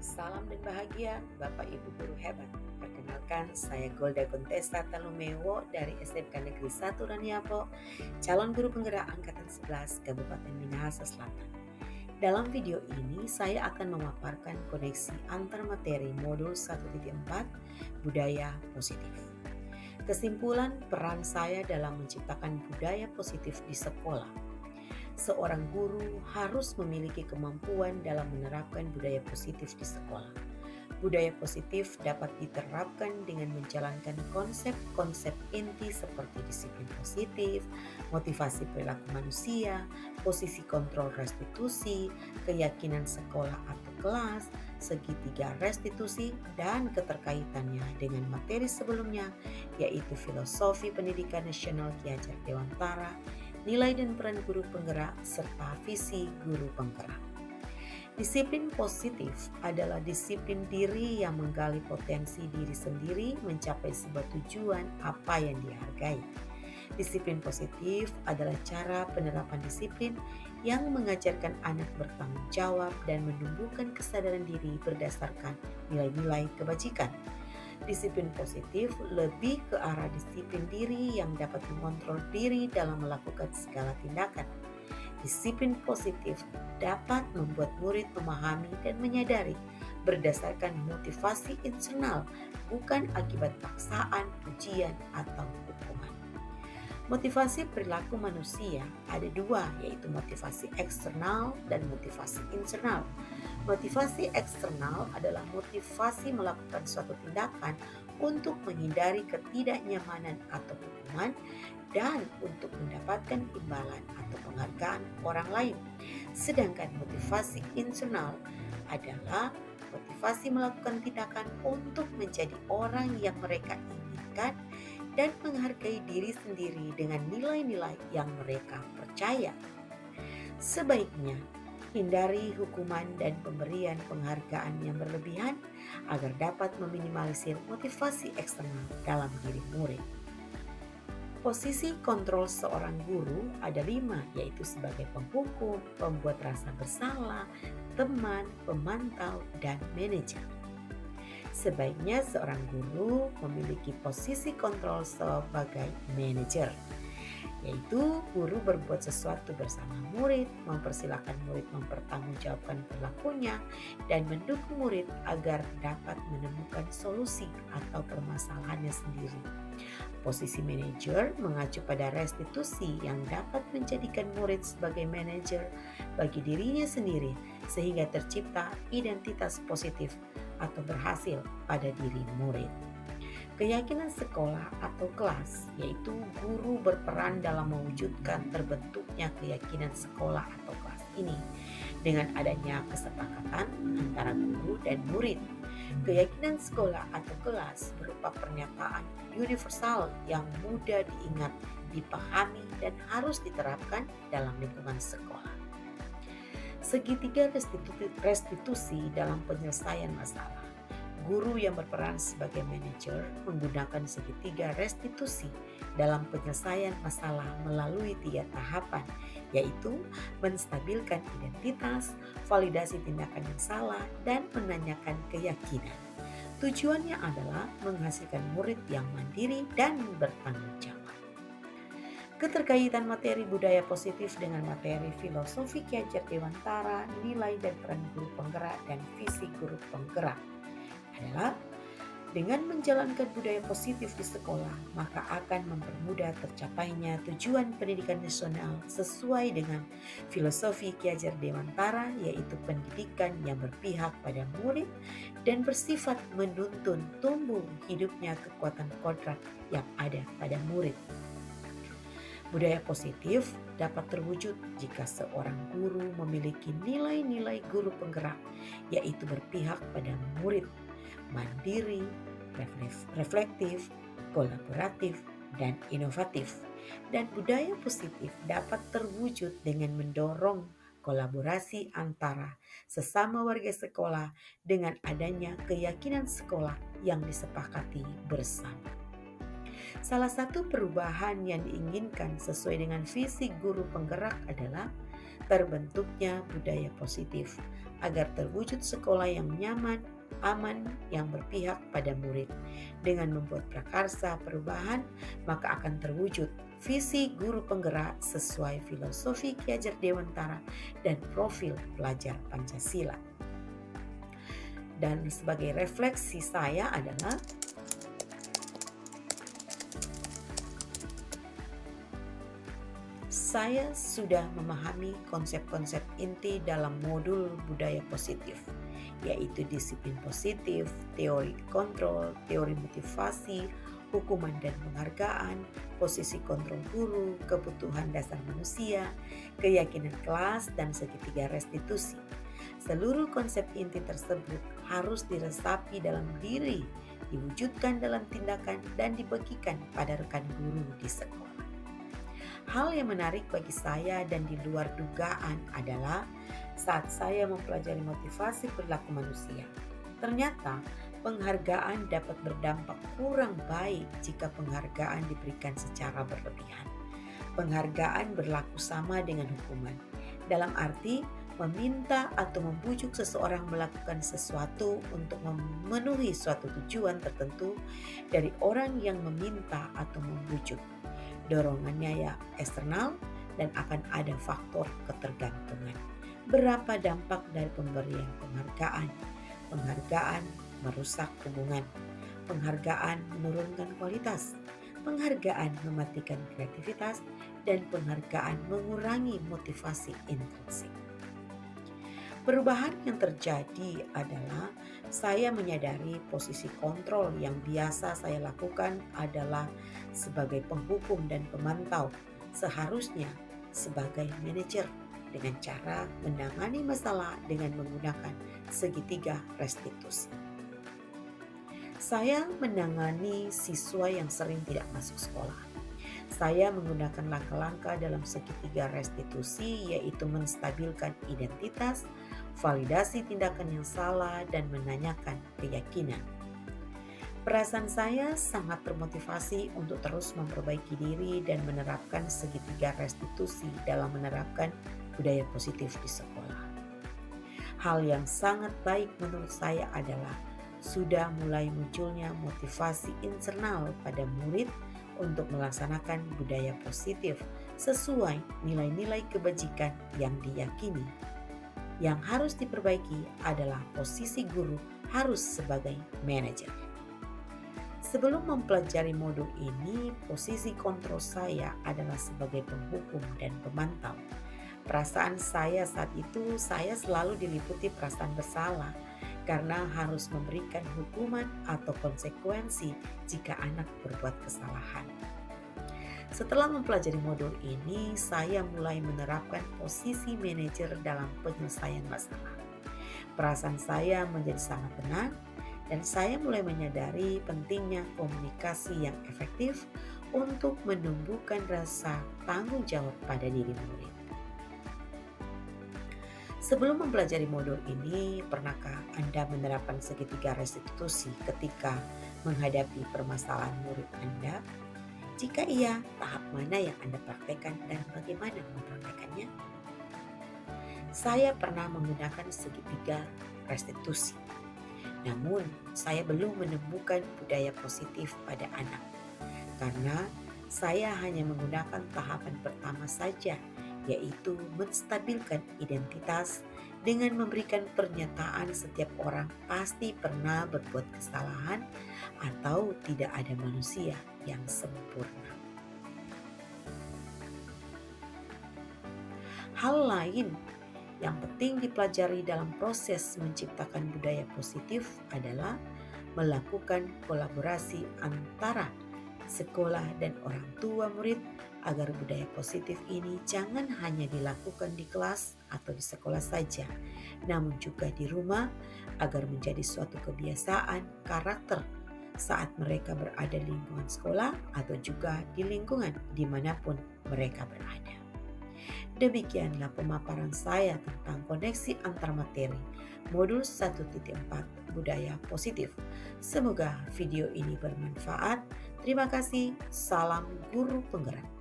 Salam dan bahagia Bapak Ibu Guru hebat. Perkenalkan, saya Golda Contesta Talumewo dari SMK Negeri 1 Raniapo, calon guru penggerak Angkatan 11 Kabupaten Minahasa Selatan. Dalam video ini, saya akan memaparkan koneksi antar materi modul 1.4 Budaya Positif. Kesimpulan peran saya dalam menciptakan budaya positif di sekolah. Seorang guru harus memiliki kemampuan dalam menerapkan budaya positif di sekolah. Budaya positif dapat diterapkan dengan menjalankan konsep-konsep inti seperti disiplin positif, motivasi perilaku manusia, posisi kontrol restitusi, keyakinan sekolah atau kelas, segitiga restitusi, dan keterkaitannya dengan materi sebelumnya, yaitu filosofi pendidikan nasional Ki Hajar Dewantara, nilai dan peran guru penggerak, serta visi guru penggerak. Disiplin positif adalah disiplin diri yang menggali potensi diri sendiri mencapai sebuah tujuan apa yang dihargai. Disiplin positif adalah cara penerapan disiplin yang mengajarkan anak bertanggung jawab dan menumbuhkan kesadaran diri berdasarkan nilai-nilai kebajikan. Disiplin positif lebih ke arah disiplin diri yang dapat mengontrol diri dalam melakukan segala tindakan. Disiplin positif dapat membuat murid memahami dan menyadari berdasarkan motivasi internal, bukan akibat paksaan, pujian, atau hukuman. Motivasi perilaku manusia ada dua, yaitu motivasi eksternal dan motivasi internal. Motivasi eksternal adalah motivasi melakukan suatu tindakan untuk menghindari ketidaknyamanan atau hukuman dan untuk mendapatkan imbalan atau penghargaan orang lain. Sedangkan motivasi internal adalah motivasi melakukan tindakan untuk menjadi orang yang mereka inginkan dan menghargai diri sendiri dengan nilai-nilai yang mereka percaya. Sebaiknya, hindari hukuman dan pemberian penghargaan yang berlebihan agar dapat meminimalisir motivasi eksternal dalam diri murid. Posisi kontrol seorang guru ada 5, yaitu sebagai penghukum, pembuat rasa bersalah, teman, pemantau, dan manajer. Sebaiknya seorang guru memiliki posisi kontrol sebagai manajer, yaitu guru berbuat sesuatu bersama murid, mempersilahkan murid mempertanggungjawabkan perilakunya, dan mendukung murid agar dapat menemukan solusi atau permasalahannya sendiri. Posisi manajer mengacu pada restitusi yang dapat menjadikan murid sebagai manajer bagi dirinya sendiri sehingga tercipta identitas positif atau berhasil pada diri murid. Keyakinan sekolah atau kelas, yaitu guru berperan dalam mewujudkan terbentuknya keyakinan sekolah atau kelas ini dengan adanya kesepakatan antara guru dan murid. Keyakinan sekolah atau kelas berupa pernyataan universal yang mudah diingat, dipahami, dan harus diterapkan dalam lingkungan sekolah. Segitiga restitusi dalam penyelesaian masalah. Guru yang berperan sebagai manajer menggunakan segitiga restitusi dalam penyelesaian masalah melalui 3 tahapan, yaitu menstabilkan identitas, validasi tindakan yang salah, dan menanyakan keyakinan. Tujuannya adalah menghasilkan murid yang mandiri dan bertanggung jawab. Keterkaitan materi budaya positif dengan materi filosofi Ki Hajar Dewantara, nilai dan peran guru penggerak, dan visi guru penggerak adalah dengan menjalankan budaya positif di sekolah, maka akan mempermudah tercapainya tujuan pendidikan nasional sesuai dengan filosofi Ki Hajar Dewantara, yaitu pendidikan yang berpihak pada murid dan bersifat menuntun tumbuh hidupnya kekuatan kodrat yang ada pada murid. Budaya positif dapat terwujud jika seorang guru memiliki nilai-nilai guru penggerak, yaitu berpihak pada murid, mandiri, reflektif, kolaboratif, dan inovatif. Dan budaya positif dapat terwujud dengan mendorong kolaborasi antara sesama warga sekolah dengan adanya keyakinan sekolah yang disepakati bersama. Salah satu perubahan yang diinginkan sesuai dengan visi guru penggerak adalah terbentuknya budaya positif agar terwujud sekolah yang nyaman, aman, yang berpihak pada murid. Dengan membuat prakarsa perubahan, maka akan terwujud visi guru penggerak sesuai filosofi Ki Hajar Dewantara dan profil pelajar Pancasila. Dan sebagai refleksi saya adalah saya sudah memahami konsep-konsep inti dalam modul budaya positif, yaitu disiplin positif, teori kontrol, teori motivasi, hukuman dan penghargaan, posisi kontrol guru, kebutuhan dasar manusia, keyakinan kelas, dan segitiga restitusi. Seluruh konsep inti tersebut harus diresapi dalam diri, diwujudkan dalam tindakan, dan dibagikan pada rekan guru di sekolah. Hal yang menarik bagi saya dan di luar dugaan adalah saat saya mempelajari motivasi perilaku manusia. Ternyata penghargaan dapat berdampak kurang baik jika penghargaan diberikan secara berlebihan. Penghargaan berlaku sama dengan hukuman. Dalam arti meminta atau membujuk seseorang melakukan sesuatu untuk memenuhi suatu tujuan tertentu dari orang yang meminta atau membujuk. Dorongannya ya eksternal dan akan ada faktor ketergantungan. Berapa dampak dari pemberian penghargaan? Penghargaan merusak hubungan. Penghargaan menurunkan kualitas. Penghargaan mematikan kreativitas dan penghargaan mengurangi motivasi intrinsik. Perubahan yang terjadi adalah saya menyadari posisi kontrol yang biasa saya lakukan adalah sebagai penghukum dan pemantau, seharusnya sebagai manajer dengan cara menangani masalah dengan menggunakan segitiga restitusi. Saya menangani siswa yang sering tidak masuk sekolah. Saya menggunakan langkah-langkah dalam segitiga restitusi, yaitu menstabilkan identitas, validasi tindakan yang salah, dan menanyakan keyakinan. Perasaan saya sangat termotivasi untuk terus memperbaiki diri dan menerapkan segitiga restitusi dalam menerapkan budaya positif di sekolah. Hal yang sangat baik menurut saya adalah sudah mulai munculnya motivasi internal pada murid untuk melaksanakan budaya positif sesuai nilai-nilai kebajikan yang diyakini. Yang harus diperbaiki adalah posisi guru harus sebagai manajer. Sebelum mempelajari modul ini, posisi kontrol saya adalah sebagai penghukum dan pemantau. Perasaan saya saat itu, saya selalu diliputi perasaan bersalah karena harus memberikan hukuman atau konsekuensi jika anak berbuat kesalahan. Setelah mempelajari modul ini, saya mulai menerapkan posisi manajer dalam penyelesaian masalah. Perasaan saya menjadi sangat tenang dan saya mulai menyadari pentingnya komunikasi yang efektif untuk menumbuhkan rasa tanggung jawab pada diri murid. Sebelum mempelajari modul ini, pernahkah Anda menerapkan segitiga restitusi ketika menghadapi permasalahan murid Anda? Jika iya, tahap mana yang Anda praktekkan dan bagaimana mempraktekannya? Saya pernah menggunakan segitiga restitusi. Namun, saya belum menemukan budaya positif pada anak. Karena saya hanya menggunakan tahapan pertama saja, yaitu menstabilkan identitas dengan memberikan pernyataan setiap orang pasti pernah berbuat kesalahan atau tidak ada manusia yang sempurna. Hal lain yang penting dipelajari dalam proses menciptakan budaya positif adalah melakukan kolaborasi antara sekolah dan orang tua murid agar budaya positif ini jangan hanya dilakukan di kelas atau di sekolah saja, namun juga di rumah agar menjadi suatu kebiasaan karakter saat mereka berada di lingkungan sekolah atau juga di lingkungan dimanapun mereka berada. Demikianlah pemaparan saya tentang koneksi antar materi modul 1.4 budaya positif. Semoga video ini bermanfaat. Terima kasih. Salam guru penggerak.